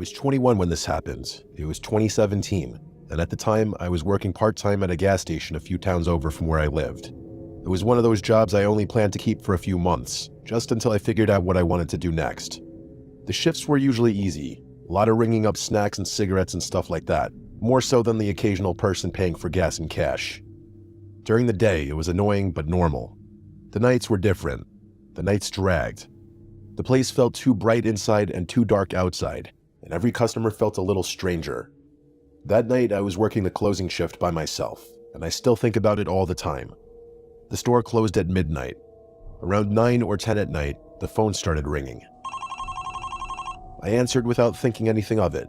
was 21 when this happened. It was 2017, and at the time, I was working part-time at a gas station a few towns over from where I lived. It was one of those jobs I only planned to keep for a few months, just until I figured out what I wanted to do next. The shifts were usually easy, a lot of ringing up snacks and cigarettes and stuff like that, more so than the occasional person paying for gas and cash. During the day, it was annoying but normal. The nights were different. The nights dragged. The place felt too bright inside and too dark outside, and every customer felt a little stranger. That night, I was working the closing shift by myself, and I still think about it all the time. The store closed at midnight. Around 9 or 10 at night, the phone started ringing. I answered without thinking anything of it.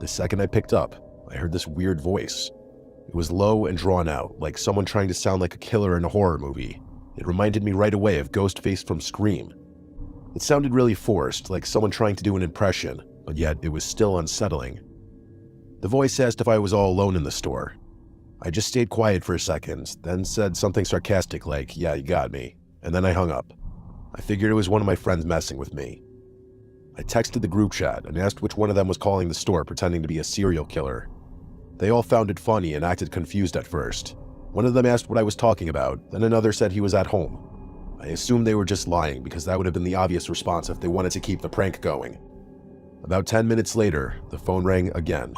The second I picked up, I heard this weird voice. It was low and drawn out, like someone trying to sound like a killer in a horror movie. It reminded me right away of Ghostface from Scream. It sounded really forced, like someone trying to do an impression, but yet it was still unsettling. The voice asked if I was all alone in the store. I just stayed quiet for a second, then said something sarcastic like, "Yeah, you got me," and then I hung up. I figured it was one of my friends messing with me. I texted the group chat and asked which one of them was calling the store pretending to be a serial killer. They all found it funny and acted confused at first. One of them asked what I was talking about, then another said he was at home. I assumed they were just lying because that would have been the obvious response if they wanted to keep the prank going. About 10 minutes later, the phone rang again.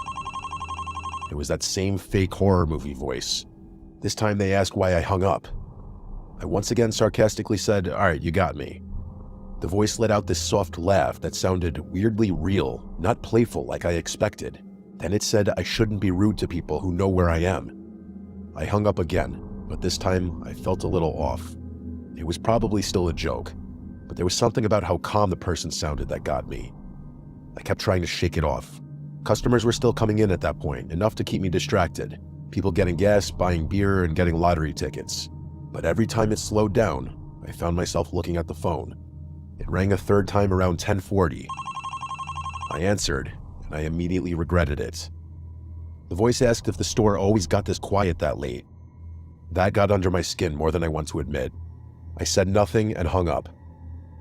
It was that same fake horror movie voice. This time they asked why I hung up. I once again sarcastically said, "All right, you got me." The voice let out this soft laugh that sounded weirdly real, not playful like I expected. Then it said I shouldn't be rude to people who know where I am. I hung up again, but this time I felt a little off. It was probably still a joke, but there was something about how calm the person sounded that got me. I kept trying to shake it off. Customers were still coming in at that point, enough to keep me distracted. People getting gas, buying beer, and getting lottery tickets. But every time it slowed down, I found myself looking at the phone. It rang a third time around 10:40. I answered, and I immediately regretted it. The voice asked if the store always got this quiet that late. That got under my skin more than I want to admit. I said nothing and hung up.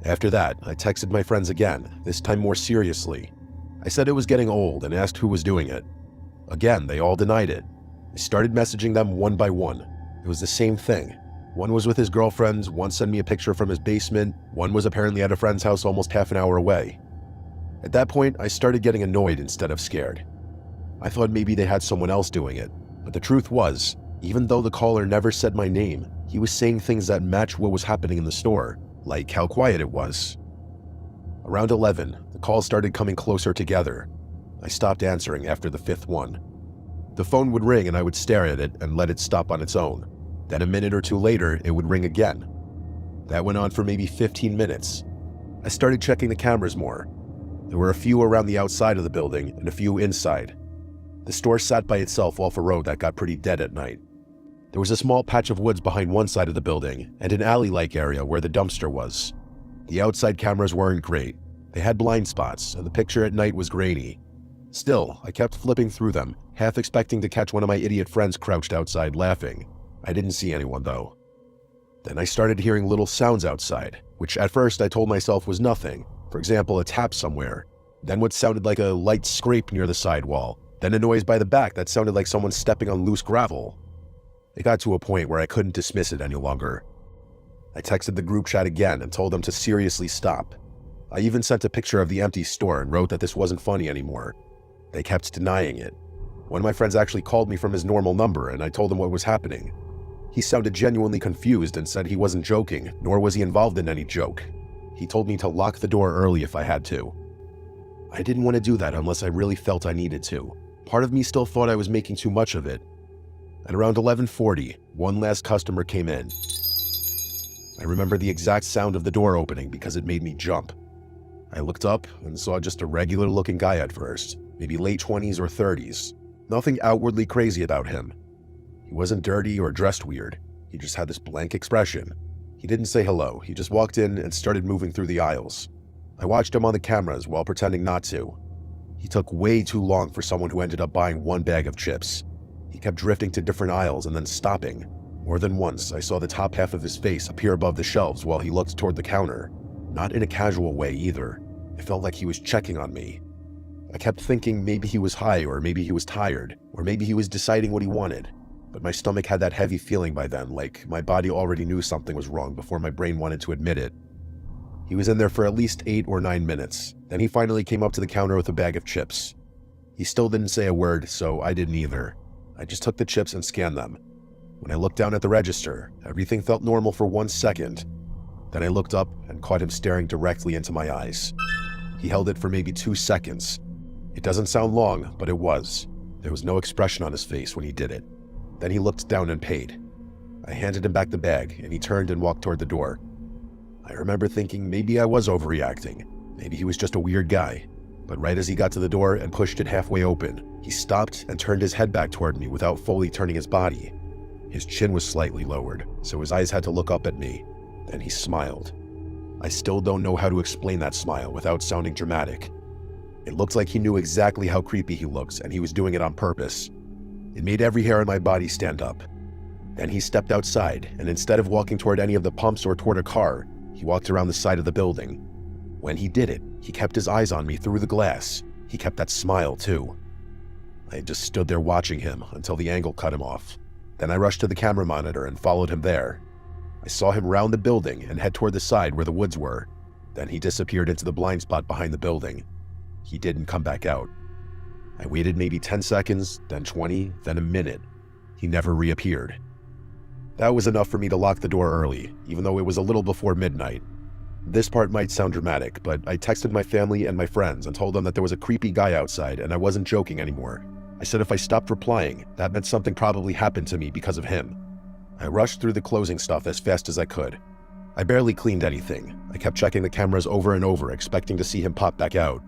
After that, I texted my friends again, this time more seriously. I said it was getting old and asked who was doing it. Again, they all denied it. I started messaging them one by one. It was the same thing. One was with his girlfriend, one sent me a picture from his basement, one was apparently at a friend's house almost half an hour away. At that point, I started getting annoyed instead of scared. I thought maybe they had someone else doing it, but the truth was, even though the caller never said my name, he was saying things that matched what was happening in the store, like how quiet it was. Around 11, the calls started coming closer together. I stopped answering after the fifth one. The phone would ring and I would stare at it and let it stop on its own. Then a minute or two later, it would ring again. That went on for maybe 15 minutes. I started checking the cameras more. There were a few around the outside of the building and a few inside. The store sat by itself off a road that got pretty dead at night. There was a small patch of woods behind one side of the building and an alley-like area where the dumpster was. The outside cameras weren't great. They had blind spots, and the picture at night was grainy. Still, I kept flipping through them, half expecting to catch one of my idiot friends crouched outside laughing. I didn't see anyone, though. Then I started hearing little sounds outside, which at first I told myself was nothing. For example, a tap somewhere. Then what sounded like a light scrape near the sidewall. Then a noise by the back that sounded like someone stepping on loose gravel. It got to a point where I couldn't dismiss it any longer. I texted the group chat again and told them to seriously stop. I even sent a picture of the empty store and wrote that this wasn't funny anymore. They kept denying it. One of my friends actually called me from his normal number and I told him what was happening. He sounded genuinely confused and said he wasn't joking, nor was he involved in any joke. He told me to lock the door early if I had to. I didn't want to do that unless I really felt I needed to. Part of me still thought I was making too much of it. At around 11:40, one last customer came in. I remember the exact sound of the door opening because it made me jump. I looked up and saw just a regular-looking guy at first, maybe late 20s or 30s. Nothing outwardly crazy about him. He wasn't dirty or dressed weird. He just had this blank expression. He didn't say hello. He just walked in and started moving through the aisles. I watched him on the cameras while pretending not to. He took way too long for someone who ended up buying one bag of chips. He kept drifting to different aisles and then stopping. More than once, I saw the top half of his face appear above the shelves while he looked toward the counter. Not in a casual way either. It felt like he was checking on me. I kept thinking maybe he was high, or maybe he was tired, or maybe he was deciding what he wanted. But my stomach had that heavy feeling by then, like my body already knew something was wrong before my brain wanted to admit it. He was in there for at least 8 or 9 minutes. Then he finally came up to the counter with a bag of chips. He still didn't say a word, so I didn't either. I just took the chips and scanned them. When I looked down at the register, everything felt normal for 1 second. Then I looked up and caught him staring directly into my eyes. He held it for maybe 2 seconds. It doesn't sound long, but it was. There was no expression on his face when he did it. Then he looked down and paid. I handed him back the bag, and he turned and walked toward the door. I remember thinking maybe I was overreacting. Maybe he was just a weird guy. But right as he got to the door and pushed it halfway open, he stopped and turned his head back toward me without fully turning his body. His chin was slightly lowered, so his eyes had to look up at me. Then he smiled. I still don't know how to explain that smile without sounding dramatic. It looked like he knew exactly how creepy he looked, and he was doing it on purpose. It made every hair on my body stand up. Then he stepped outside, and instead of walking toward any of the pumps or toward a car, he walked around the side of the building. When he did it, he kept his eyes on me through the glass. He kept that smile, too. I just stood there watching him until the angle cut him off. Then I rushed to the camera monitor and followed him there. I saw him round the building and head toward the side where the woods were. Then he disappeared into the blind spot behind the building. He didn't come back out. I waited maybe 10 seconds, then 20, then a minute. He never reappeared. That was enough for me to lock the door early, even though it was a little before midnight. This part might sound dramatic, but I texted my family and my friends and told them that there was a creepy guy outside and I wasn't joking anymore. I said if I stopped replying, that meant something probably happened to me because of him. I rushed through the closing stuff as fast as I could. I barely cleaned anything. I kept checking the cameras over and over, expecting to see him pop back out.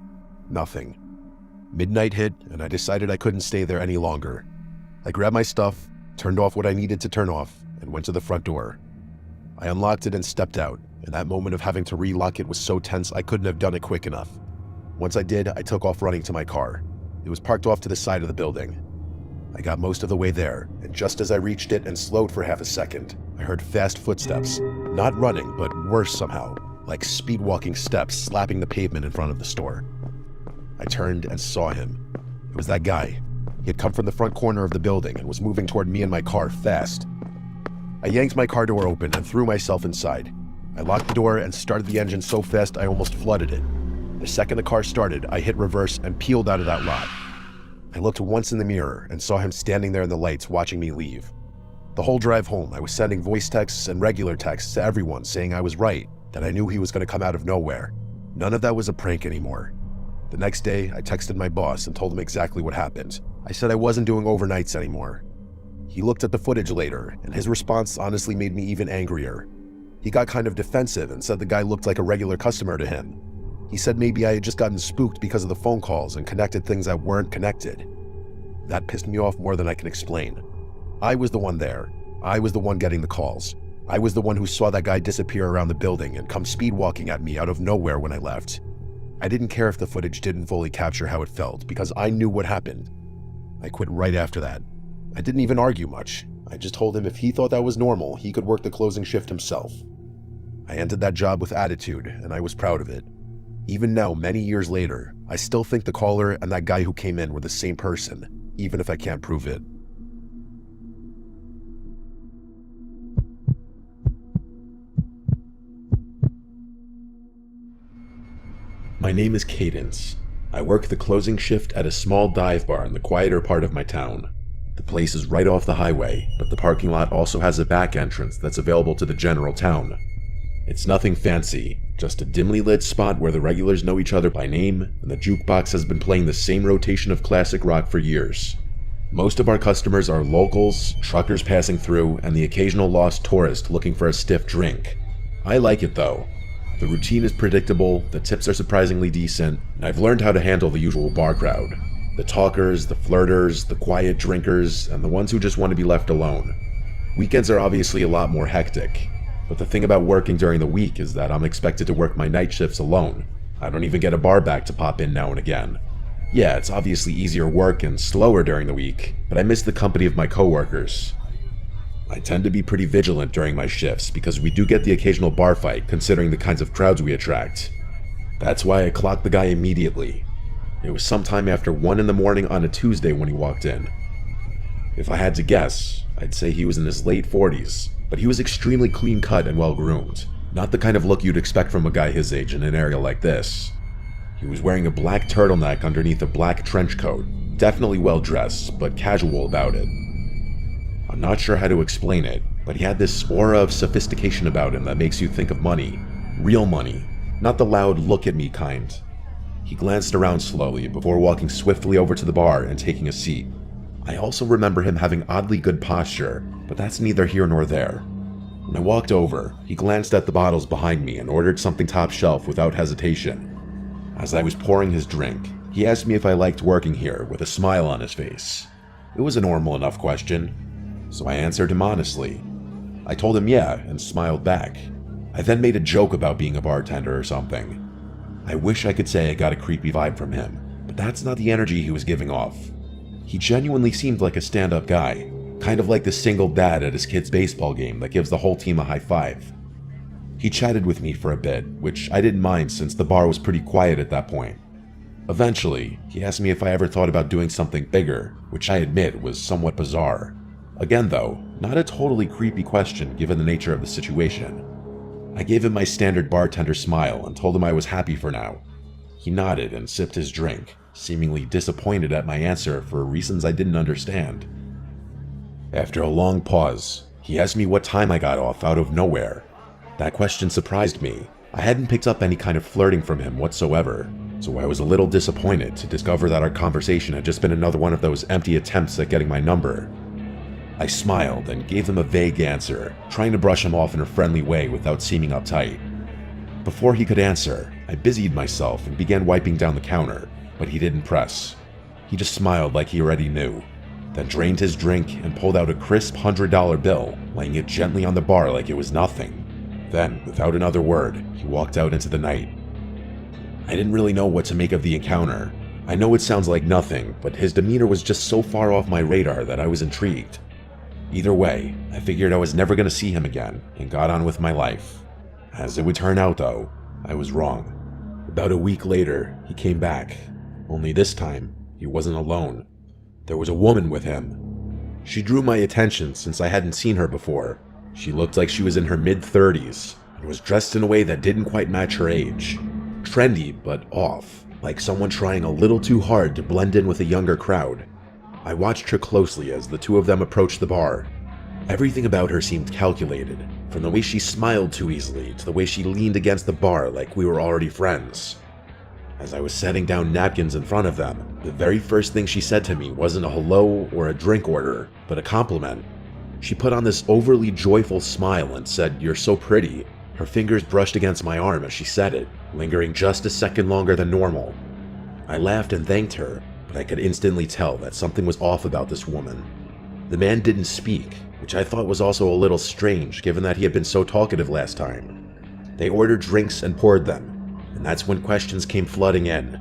Nothing. Midnight hit, and I decided I couldn't stay there any longer. I grabbed my stuff, turned off what I needed to turn off, and went to the front door. I unlocked it and stepped out, and that moment of having to relock it was so tense I couldn't have done it quick enough. Once I did, I took off running to my car. It was parked off to the side of the building. I got most of the way there, and just as I reached it and slowed for half a second, I heard fast footsteps. Not running, but worse somehow, like speed-walking steps slapping the pavement in front of the store. I turned and saw him. It was that guy. He had come from the front corner of the building and was moving toward me and my car fast. I yanked my car door open and threw myself inside. I locked the door and started the engine so fast I almost flooded it. The second the car started, I hit reverse and peeled out of that lot. I looked once in the mirror and saw him standing there in the lights watching me leave. The whole drive home, I was sending voice texts and regular texts to everyone saying I was right, that I knew he was going to come out of nowhere. None of that was a prank anymore. The next day, I texted my boss and told him exactly what happened. I said I wasn't doing overnights anymore. He looked at the footage later, and his response honestly made me even angrier. He got kind of defensive and said the guy looked like a regular customer to him. He said maybe I had just gotten spooked because of the phone calls and connected things that weren't connected. That pissed me off more than I can explain. I was the one there. I was the one getting the calls. I was the one who saw that guy disappear around the building and come speed walking at me out of nowhere when I left. I didn't care if the footage didn't fully capture how it felt because I knew what happened. I quit right after that. I didn't even argue much. I just told him if he thought that was normal, he could work the closing shift himself. I ended that job with attitude, and I was proud of it. Even now, many years later, I still think the caller and that guy who came in were the same person, even if I can't prove it. My name is Cadence. I work the closing shift at a small dive bar in the quieter part of my town. The place is right off the highway, but the parking lot also has a back entrance that's available to the general town. It's nothing fancy, just a dimly lit spot where the regulars know each other by name, and the jukebox has been playing the same rotation of classic rock for years. Most of our customers are locals, truckers passing through, and the occasional lost tourist looking for a stiff drink. I like it though. The routine is predictable, the tips are surprisingly decent, and I've learned how to handle the usual bar crowd. The talkers, the flirters, the quiet drinkers, and the ones who just want to be left alone. Weekends are obviously a lot more hectic, but the thing about working during the week is that I'm expected to work my night shifts alone. I don't even get a bar back to pop in now and again. Yeah, it's obviously easier work and slower during the week, but I miss the company of my coworkers. I tend to be pretty vigilant during my shifts because we do get the occasional bar fight considering the kinds of crowds we attract. That's why I clock the guy immediately. It was sometime after 1 in the morning on a Tuesday when he walked in. If I had to guess, I'd say he was in his late 40s, but he was extremely clean-cut and well-groomed. Not the kind of look you'd expect from a guy his age in an area like this. He was wearing a black turtleneck underneath a black trench coat, definitely well-dressed, but casual about it. I'm not sure how to explain it, but he had this aura of sophistication about him that makes you think of money. Real money, not the loud look-at-me kind. He glanced around slowly before walking swiftly over to the bar and taking a seat. I also remember him having oddly good posture, but that's neither here nor there. When I walked over, he glanced at the bottles behind me and ordered something top shelf without hesitation. As I was pouring his drink, he asked me if I liked working here with a smile on his face. It was a normal enough question, so I answered him honestly. I told him yeah and smiled back. I then made a joke about being a bartender or something. I wish I could say I got a creepy vibe from him, but that's not the energy he was giving off. He genuinely seemed like a stand-up guy, kind of like the single dad at his kid's baseball game that gives the whole team a high five. He chatted with me for a bit, which I didn't mind since the bar was pretty quiet at that point. Eventually, he asked me if I ever thought about doing something bigger, which I admit was somewhat bizarre. Again though, not a totally creepy question given the nature of the situation. I gave him my standard bartender smile and told him I was happy for now. He nodded and sipped his drink, seemingly disappointed at my answer for reasons I didn't understand. After a long pause, he asked me what time I got off out of nowhere. That question surprised me. I hadn't picked up any kind of flirting from him whatsoever, so I was a little disappointed to discover that our conversation had just been another one of those empty attempts at getting my number. I smiled and gave him a vague answer, trying to brush him off in a friendly way without seeming uptight. Before he could answer, I busied myself and began wiping down the counter, but he didn't press. He just smiled like he already knew, then drained his drink and pulled out a crisp $100 bill, laying it gently on the bar like it was nothing. Then, without another word, he walked out into the night. I didn't really know what to make of the encounter. I know it sounds like nothing, but his demeanor was just so far off my radar that I was intrigued. Either way, I figured I was never going to see him again and got on with my life. As it would turn out though, I was wrong. About a week later, he came back. Only this time, he wasn't alone. There was a woman with him. She drew my attention since I hadn't seen her before. She looked like she was in her mid-30s and was dressed in a way that didn't quite match her age. Trendy, but off, like someone trying a little too hard to blend in with a younger crowd. I watched her closely as the two of them approached the bar. Everything about her seemed calculated, from the way she smiled too easily to the way she leaned against the bar like we were already friends. As I was setting down napkins in front of them, the very first thing she said to me wasn't a hello or a drink order, but a compliment. She put on this overly joyful smile and said, "You're so pretty." Her fingers brushed against my arm as she said it, lingering just a second longer than normal. I laughed and thanked her, but I could instantly tell that something was off about this woman. The man didn't speak, which I thought was also a little strange given that he had been so talkative last time. They ordered drinks and poured them, and that's when questions came flooding in.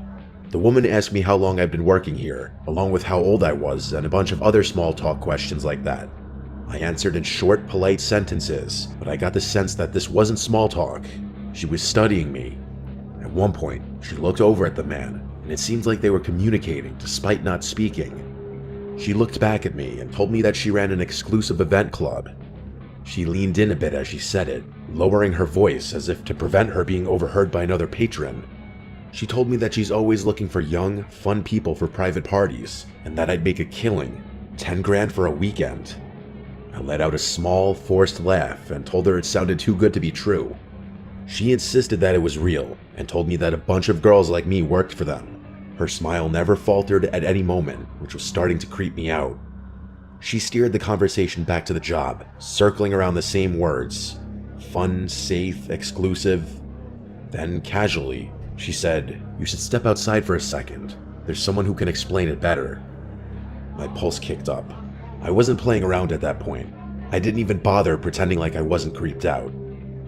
The woman asked me how long I'd been working here, along with how old I was and a bunch of other small talk questions like that. I answered in short, polite sentences, but I got the sense that this wasn't small talk. She was studying me. At one point, she looked over at the man, and it seemed like they were communicating despite not speaking. She looked back at me and told me that she ran an exclusive event club. She leaned in a bit as she said it, lowering her voice as if to prevent her being overheard by another patron. She told me that she's always looking for young, fun people for private parties, and that I'd make a killing, 10 grand for a weekend. I let out a small, forced laugh and told her it sounded too good to be true. She insisted that it was real and told me that a bunch of girls like me worked for them. Her smile never faltered at any moment, which was starting to creep me out. She steered the conversation back to the job, circling around the same words. Fun, safe, exclusive. Then, casually, she said, "You should step outside for a second. There's someone who can explain it better." My pulse kicked up. I wasn't playing around at that point. I didn't even bother pretending like I wasn't creeped out.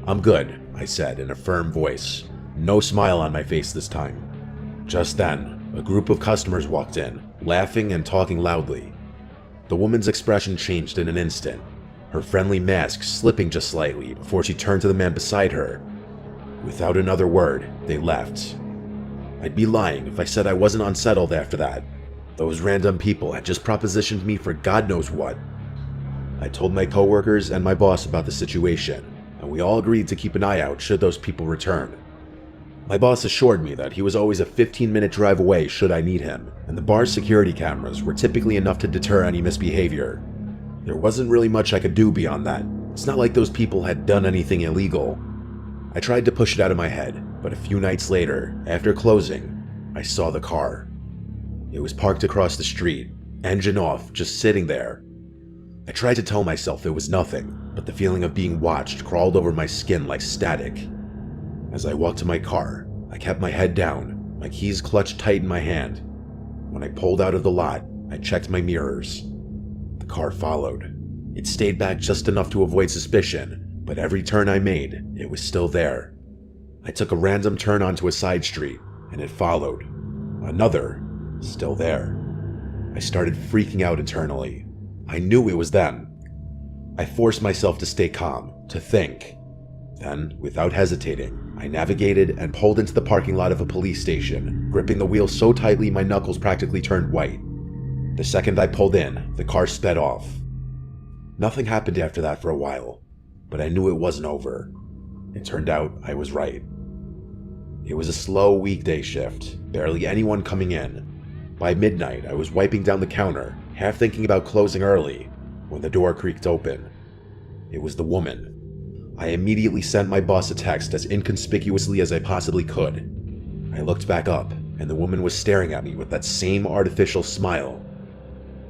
"I'm good," I said in a firm voice. No smile on my face this time. Just then, a group of customers walked in, laughing and talking loudly. The woman's expression changed in an instant, her friendly mask slipping just slightly before she turned to the man beside her. Without another word, they left. I'd be lying if I said I wasn't unsettled after that. Those random people had just propositioned me for God knows what. I told my coworkers and my boss about the situation, and we all agreed to keep an eye out should those people return. My boss assured me that he was always a 15-minute drive away should I need him, and the bar's security cameras were typically enough to deter any misbehavior. There wasn't really much I could do beyond that. It's not like those people had done anything illegal. I tried to push it out of my head, but a few nights later, after closing, I saw the car. It was parked across the street, engine off, just sitting there. I tried to tell myself it was nothing, but the feeling of being watched crawled over my skin like static. As I walked to my car, I kept my head down, my keys clutched tight in my hand. When I pulled out of the lot, I checked my mirrors. The car followed. It stayed back just enough to avoid suspicion, but every turn I made, it was still there. I took a random turn onto a side street, and it followed. Another, still there. I started freaking out internally. I knew it was them. I forced myself to stay calm, to think. Then, without hesitating, I navigated and pulled into the parking lot of a police station, gripping the wheel so tightly my knuckles practically turned white. The second I pulled in, the car sped off. Nothing happened after that for a while, but I knew it wasn't over. It turned out I was right. It was a slow weekday shift, barely anyone coming in. By midnight, I was wiping down the counter, half thinking about closing early, when the door creaked open. It was the woman. I immediately sent my boss a text as inconspicuously as I possibly could. I looked back up, and the woman was staring at me with that same artificial smile.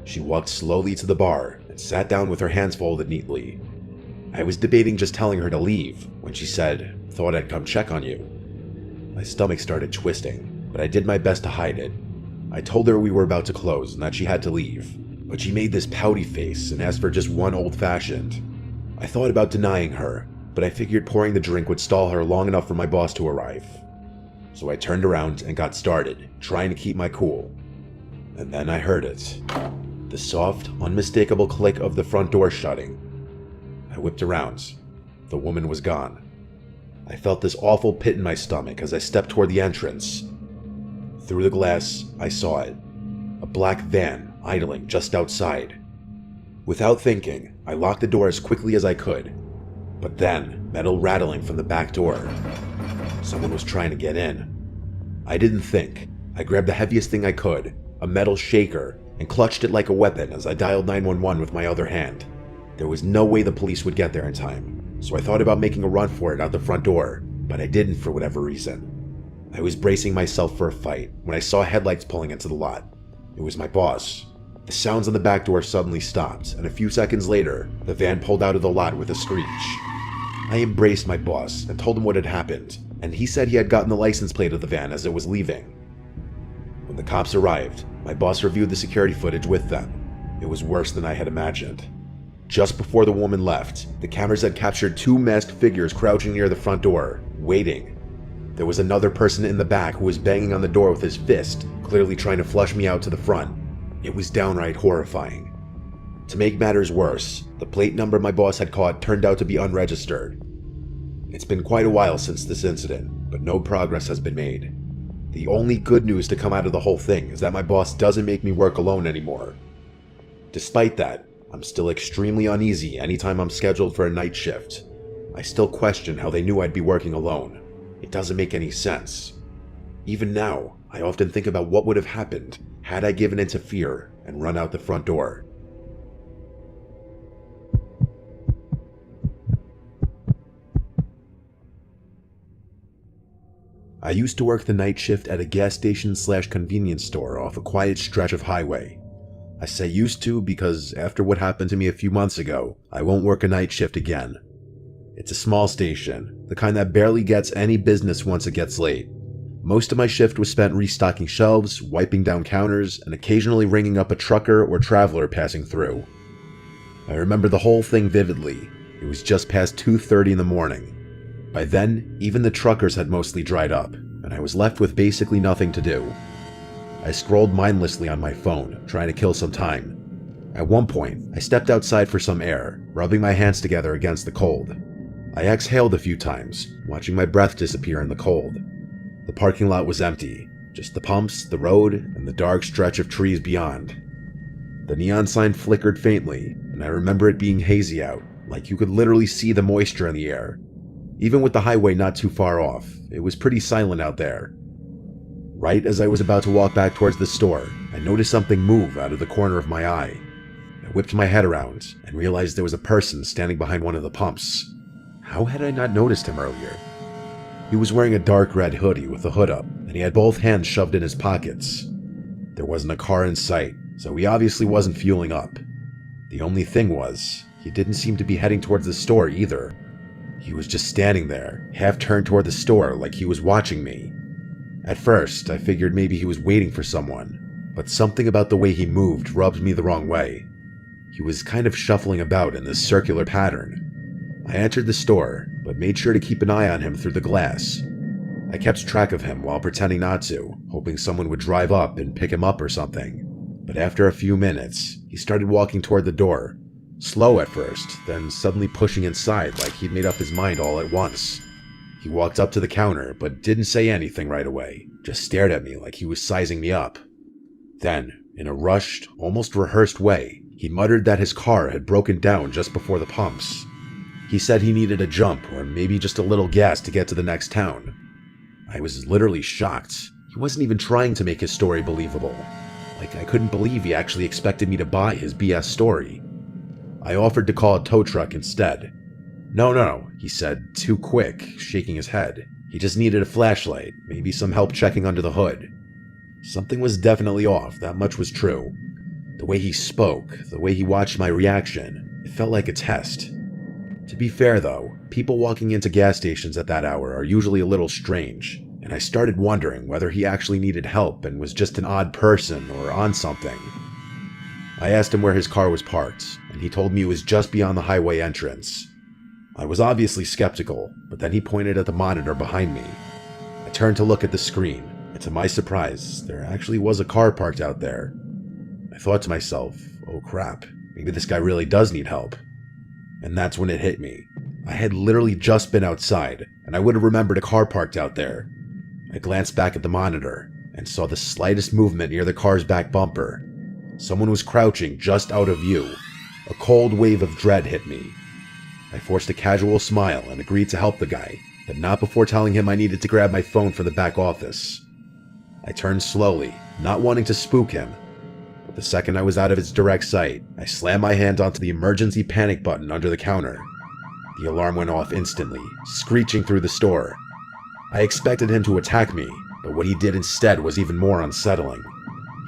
She walked slowly to the bar and sat down with her hands folded neatly. I was debating just telling her to leave when she said, "Thought I'd come check on you." My stomach started twisting, but I did my best to hide it. I told her we were about to close and that she had to leave, but she made this pouty face and asked for just one old-fashioned. I thought about denying her, but I figured pouring the drink would stall her long enough for my boss to arrive. So I turned around and got started, trying to keep my cool. And then I heard it. The soft, unmistakable click of the front door shutting. I whipped around. The woman was gone. I felt this awful pit in my stomach as I stepped toward the entrance. Through the glass, I saw it. A black van idling just outside. Without thinking, I locked the door as quickly as I could. But then, metal rattling from the back door. Someone was trying to get in. I didn't think. I grabbed the heaviest thing I could, a metal shaker, and clutched it like a weapon as I dialed 911 with my other hand. There was no way the police would get there in time, so I thought about making a run for it out the front door, but I didn't for whatever reason. I was bracing myself for a fight when I saw headlights pulling into the lot. It was my boss. The sounds on the back door suddenly stopped, and a few seconds later, the van pulled out of the lot with a screech. I embraced my boss and told him what had happened, and he said he had gotten the license plate of the van as it was leaving. When the cops arrived, my boss reviewed the security footage with them. It was worse than I had imagined. Just before the woman left, the cameras had captured two masked figures crouching near the front door, waiting. There was another person in the back who was banging on the door with his fist, clearly trying to flush me out to the front. It was downright horrifying. To make matters worse, the plate number my boss had caught turned out to be unregistered. It's been quite a while since this incident, but no progress has been made. The only good news to come out of the whole thing is that my boss doesn't make me work alone anymore. Despite that, I'm still extremely uneasy anytime I'm scheduled for a night shift. I still question how they knew I'd be working alone. It doesn't make any sense. Even now, I often think about what would have happened had I given in to fear and run out the front door. I used to work the night shift at a gas station/convenience store off a quiet stretch of highway. I say used to because after what happened to me a few months ago, I won't work a night shift again. It's a small station, the kind that barely gets any business once it gets late. Most of my shift was spent restocking shelves, wiping down counters, and occasionally ringing up a trucker or traveler passing through. I remember the whole thing vividly. It was just past 2:30 in the morning. By then, even the truckers had mostly dried up, and I was left with basically nothing to do. I scrolled mindlessly on my phone, trying to kill some time. At one point, I stepped outside for some air, rubbing my hands together against the cold. I exhaled a few times, watching my breath disappear in the cold. The parking lot was empty. Just the pumps, the road, and the dark stretch of trees beyond. The neon sign flickered faintly, and I remember it being hazy out, like you could literally see the moisture in the air. Even with the highway not too far off, it was pretty silent out there. Right as I was about to walk back towards the store, I noticed something move out of the corner of my eye. I whipped my head around and realized there was a person standing behind one of the pumps. How had I not noticed him earlier? He was wearing a dark red hoodie with the hood up, and he had both hands shoved in his pockets. There wasn't a car in sight, so he obviously wasn't fueling up. The only thing was, he didn't seem to be heading towards the store either. He was just standing there, half turned toward the store like he was watching me. At first, I figured maybe he was waiting for someone, but something about the way he moved rubbed me the wrong way. He was kind of shuffling about in this circular pattern. I entered the store, but made sure to keep an eye on him through the glass. I kept track of him while pretending not to, hoping someone would drive up and pick him up or something. But after a few minutes, he started walking toward the door, slow at first, then suddenly pushing inside like he'd made up his mind all at once. He walked up to the counter, but didn't say anything right away, just stared at me like he was sizing me up. Then, in a rushed, almost rehearsed way, he muttered that his car had broken down just before the pumps. He said he needed a jump or maybe just a little gas to get to the next town. I was literally shocked. He wasn't even trying to make his story believable. Like, I couldn't believe he actually expected me to buy his BS story. I offered to call a tow truck instead. No, he said, too quick, shaking his head. He just needed a flashlight, maybe some help checking under the hood. Something was definitely off, that much was true. The way he spoke, the way he watched my reaction, it felt like a test. To be fair though, people walking into gas stations at that hour are usually a little strange, and I started wondering whether he actually needed help and was just an odd person or on something. I asked him where his car was parked, and he told me it was just beyond the highway entrance. I was obviously skeptical, but then he pointed at the monitor behind me. I turned to look at the screen, and to my surprise, there actually was a car parked out there. I thought to myself, oh crap, maybe this guy really does need help. And that's when it hit me. I had literally just been outside, and I would have remembered a car parked out there. I glanced back at the monitor, and saw the slightest movement near the car's back bumper. Someone was crouching just out of view. A cold wave of dread hit me. I forced a casual smile and agreed to help the guy, but not before telling him I needed to grab my phone from the back office. I turned slowly, not wanting to spook him, but the second I was out of his direct sight, I slammed my hand onto the emergency panic button under the counter. The alarm went off instantly, screeching through the store. I expected him to attack me, but what he did instead was even more unsettling.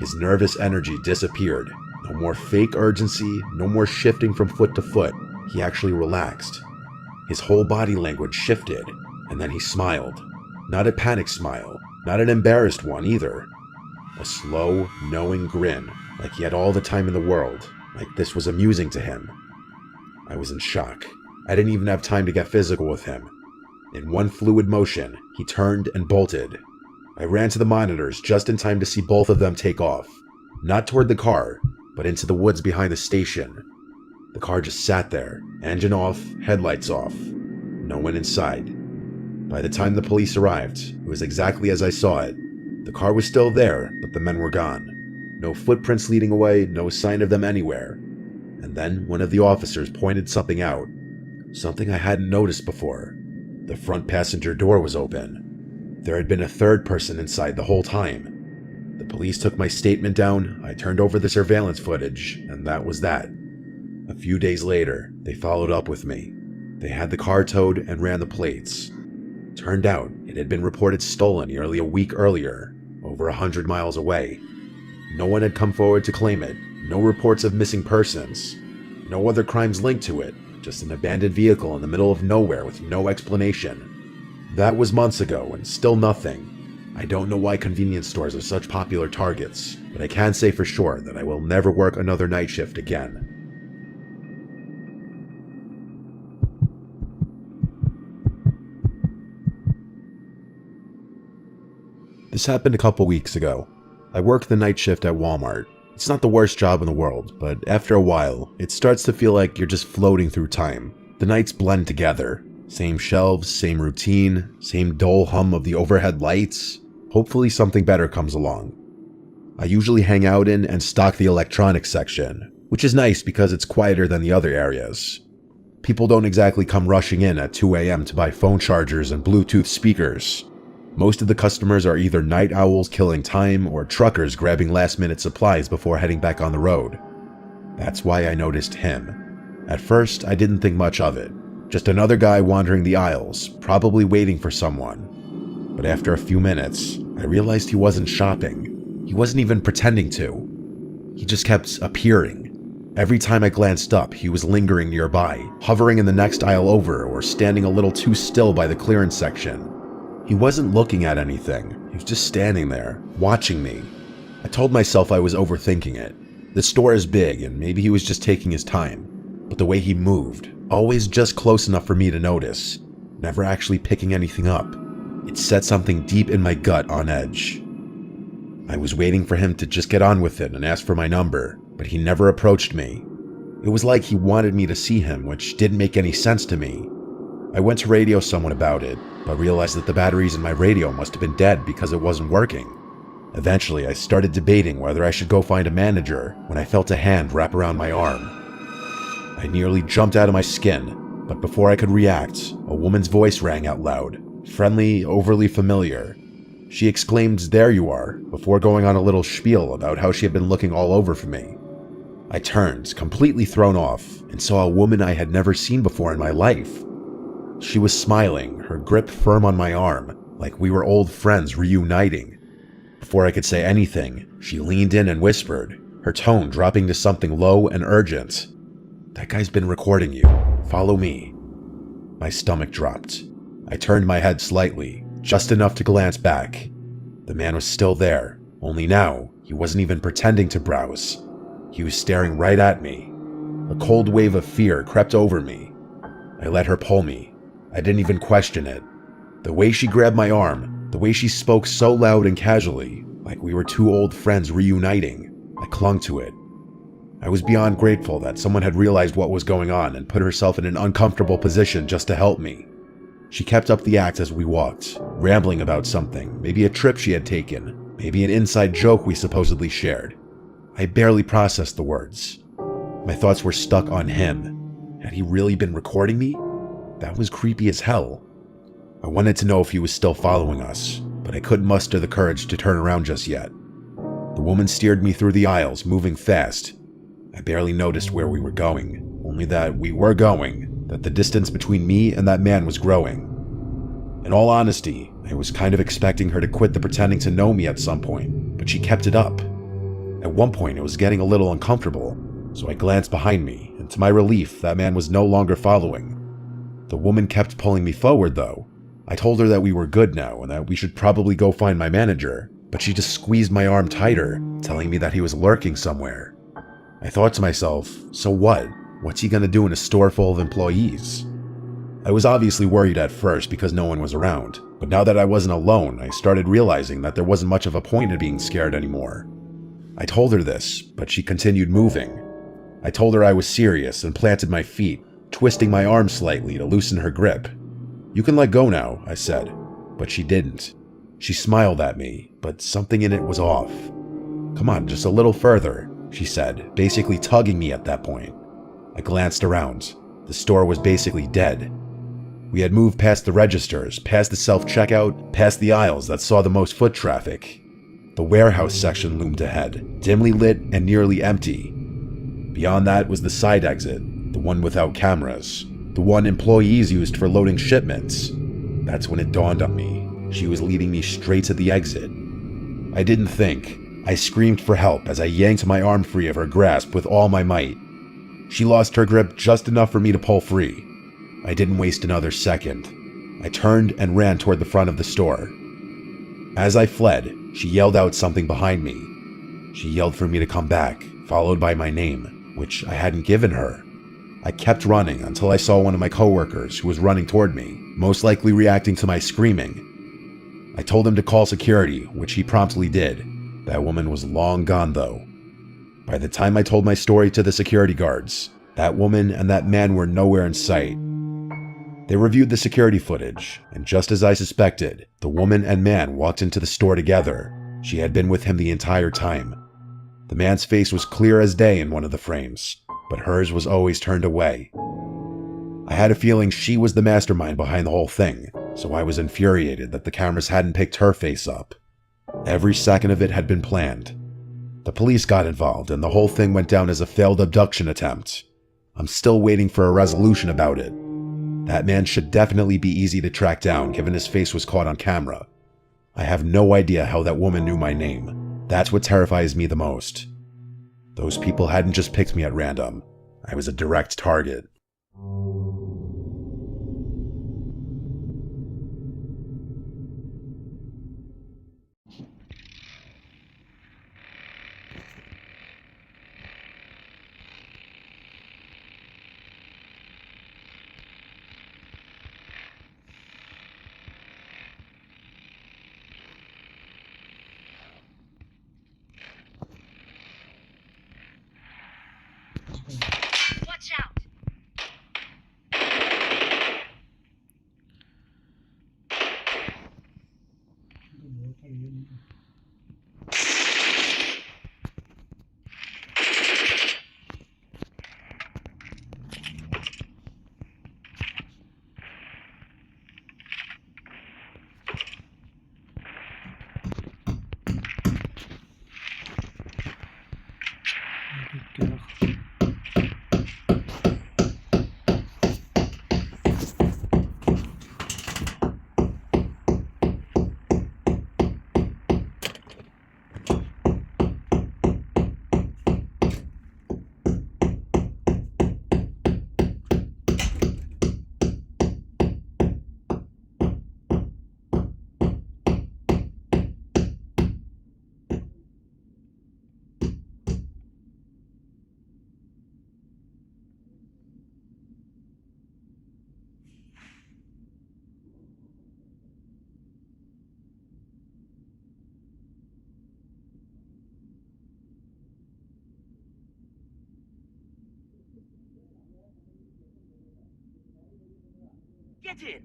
His nervous energy disappeared. No more fake urgency, no more shifting from foot to foot. He actually relaxed. His whole body language shifted, and then he smiled. Not a panic smile, not an embarrassed one either. A slow, knowing grin, like he had all the time in the world, like this was amusing to him. I was in shock. I didn't even have time to get physical with him. In one fluid motion, he turned and bolted. I ran to the monitors just in time to see both of them take off. Not toward the car, but into the woods behind the station. The car just sat there, engine off, headlights off. No one inside. By the time the police arrived, it was exactly as I saw it. The car was still there, but the men were gone. No footprints leading away, no sign of them anywhere. And then one of the officers pointed something out. Something I hadn't noticed before. The front passenger door was open. There had been a third person inside the whole time. The police took my statement down, I turned over the surveillance footage, and that was that. A few days later, they followed up with me. They had the car towed and ran the plates. Turned out, it had been reported stolen nearly a week earlier, over 100 miles away. No one had come forward to claim it, no reports of missing persons, no other crimes linked to it, just an abandoned vehicle in the middle of nowhere with no explanation. That was months ago, and still nothing. I don't know why convenience stores are such popular targets, but I can say for sure that I will never work another night shift again. This happened a couple weeks ago. I worked the night shift at Walmart. It's not the worst job in the world, but after a while, it starts to feel like you're just floating through time. The nights blend together. Same shelves, same routine, same dull hum of the overhead lights. Hopefully something better comes along. I usually hang out in and stock the electronics section, which is nice because it's quieter than the other areas. People don't exactly come rushing in at 2 a.m. to buy phone chargers and Bluetooth speakers. Most of the customers are either night owls killing time or truckers grabbing last-minute supplies before heading back on the road. That's why I noticed him. At first, I didn't think much of it. Just another guy wandering the aisles, probably waiting for someone. But after a few minutes, I realized he wasn't shopping. He wasn't even pretending to. He just kept appearing. Every time I glanced up, he was lingering nearby, hovering in the next aisle over or standing a little too still by the clearance section. He wasn't looking at anything. He was just standing there, watching me. I told myself I was overthinking it. The store is big and maybe he was just taking his time. But the way he moved, always just close enough for me to notice, never actually picking anything up, it set something deep in my gut on edge. I was waiting for him to just get on with it and ask for my number, but he never approached me. It was like he wanted me to see him, which didn't make any sense to me. I went to radio someone about it, but realized that the batteries in my radio must have been dead because it wasn't working. Eventually, I started debating whether I should go find a manager when I felt a hand wrap around my arm. I nearly jumped out of my skin, but before I could react, a woman's voice rang out loud, friendly, overly familiar. She exclaimed, "There you are," before going on a little spiel about how she had been looking all over for me. I turned, completely thrown off, and saw a woman I had never seen before in my life. She was smiling, her grip firm on my arm, like we were old friends reuniting. Before I could say anything, she leaned in and whispered, her tone dropping to something low and urgent. "That guy's been recording you. Follow me." My stomach dropped. I turned my head slightly, just enough to glance back. The man was still there, only now, he wasn't even pretending to browse. He was staring right at me. A cold wave of fear crept over me. I let her pull me. I didn't even question it. The way she grabbed my arm, the way she spoke so loud and casually, like we were two old friends reuniting, I clung to it. I was beyond grateful that someone had realized what was going on and put herself in an uncomfortable position just to help me. She kept up the act as we walked, rambling about something, maybe a trip she had taken, maybe an inside joke we supposedly shared. I barely processed the words. My thoughts were stuck on him. Had he really been recording me? That was creepy as hell. I wanted to know if he was still following us, but I couldn't muster the courage to turn around just yet. The woman steered me through the aisles, moving fast. I barely noticed where we were going, only that we were going, that the distance between me and that man was growing. In all honesty, I was kind of expecting her to quit the pretending to know me at some point, but she kept it up. At one point, it was getting a little uncomfortable, so I glanced behind me, and to my relief, that man was no longer following. The woman kept pulling me forward, though. I told her that we were good now and that we should probably go find my manager, but she just squeezed my arm tighter, telling me that he was lurking somewhere. I thought to myself, so what? What's he gonna do in a store full of employees? I was obviously worried at first because no one was around, but now that I wasn't alone, I started realizing that there wasn't much of a point in being scared anymore. I told her this, but she continued moving. I told her I was serious and planted my feet, twisting my arm slightly to loosen her grip. "You can let go now," I said, but she didn't. She smiled at me, but something in it was off. "Come on, just a little further," she said, basically tugging me at that point. I glanced around. The store was basically dead. We had moved past the registers, past the self-checkout, past the aisles that saw the most foot traffic. The warehouse section loomed ahead, dimly lit and nearly empty. Beyond that was the side exit, the one without cameras, the one employees used for loading shipments. That's when it dawned on me. She was leading me straight to the exit. I didn't think. I screamed for help as I yanked my arm free of her grasp with all my might. She lost her grip just enough for me to pull free. I didn't waste another second. I turned and ran toward the front of the store. As I fled, she yelled out something behind me. She yelled for me to come back, followed by my name, which I hadn't given her. I kept running until I saw one of my coworkers who was running toward me, most likely reacting to my screaming. I told him to call security, which he promptly did. That woman was long gone, though. By the time I told my story to the security guards, that woman and that man were nowhere in sight. They reviewed the security footage, and just as I suspected, the woman and man walked into the store together. She had been with him the entire time. The man's face was clear as day in one of the frames, but hers was always turned away. I had a feeling she was the mastermind behind the whole thing, so I was infuriated that the cameras hadn't picked her face up. Every second of it had been planned. The police got involved, and the whole thing went down as a failed abduction attempt. I'm still waiting for a resolution about it. That man should definitely be easy to track down, given his face was caught on camera. I have no idea how that woman knew my name. That's what terrifies me the most. Those people hadn't just picked me at random. I was a direct target. Watch out! Get in!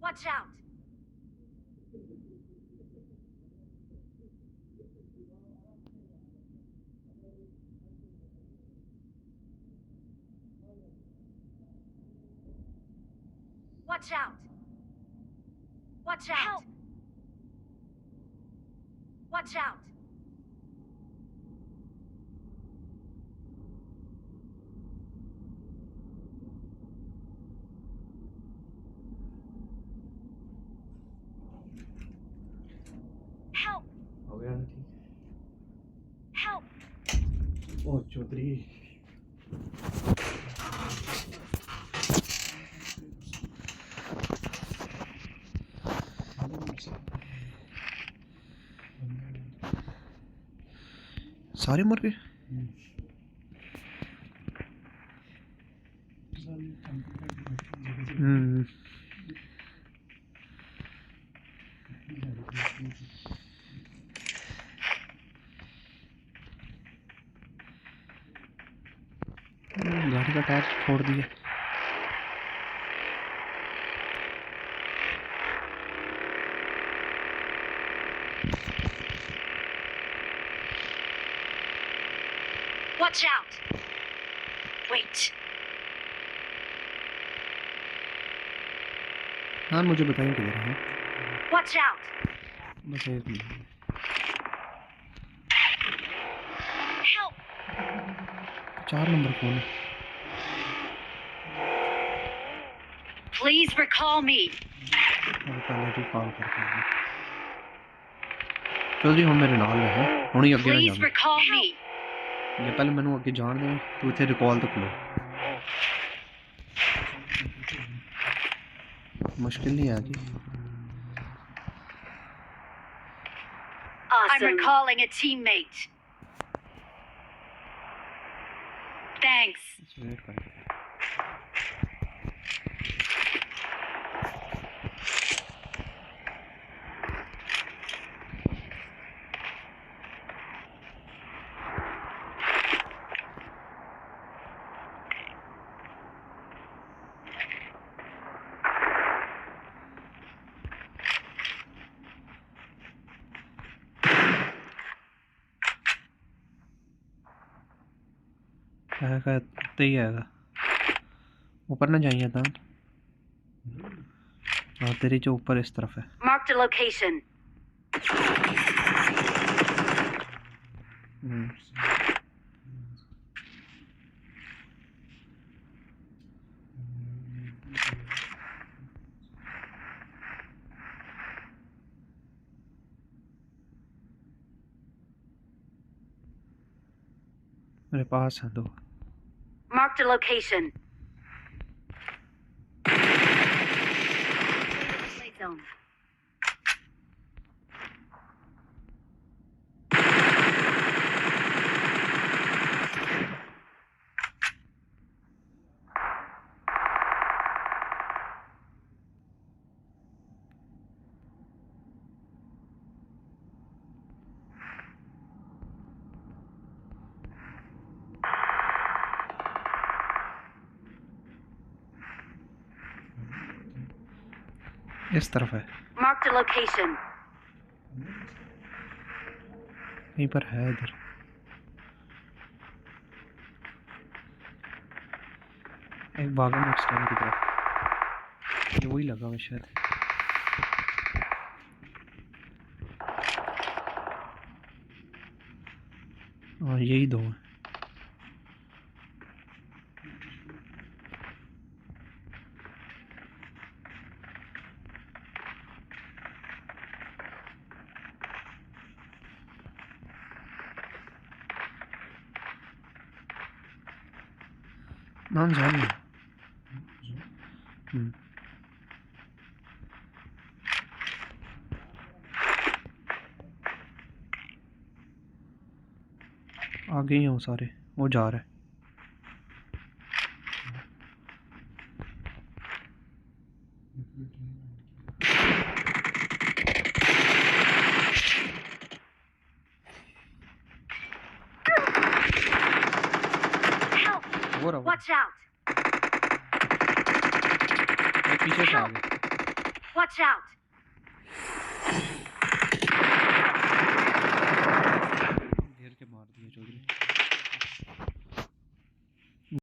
Watch out! Watch out! Watch out! Help! Watch out! Help! हो गया ना ठीक Help! ओ चौधरी सारे मर गए गाड़ी का tyre छोड़ दिया Watch out! Wait! हाँ मुझे बताइए किधर है Watch out! बस एक मिनट Help! 4 नंबर कौन है Please recall me! पहले भी कॉल करके चौधरी हम मेरे नाल है हुणी अगे ना Please जाओ recall me! ਜੇ ਪਹਿਲੇ ਮੈਨੂੰ ਅੱਗੇ ਜਾਣ ਦੇ ਤੂੰ ਇੱਥੇ ਰਿਕਾਲ ਤੱਕ ਲੋ ਮੁਸ਼ਕਿਲ ਨਹੀਂ ਆ ਜੀ I'm recalling a teammate. Thanks. Wait कर तो ही आएगा ऊपर ना जाइए था हाँ तेरी जो ऊपर इस तरफ है Marked a location. मेरे पास है दो Marked a location. Play zone. इस तरफ है Marked a location. यहीं पर है इधर एक भागा में स्टैंड की तरफ ये वही लगा हुआ शायद हाँ यही दो हैं नाम जान आगे ही हो सारे वो जा रहे Help! वो रहा Watch out! वो पीछे से आ गए Watch out!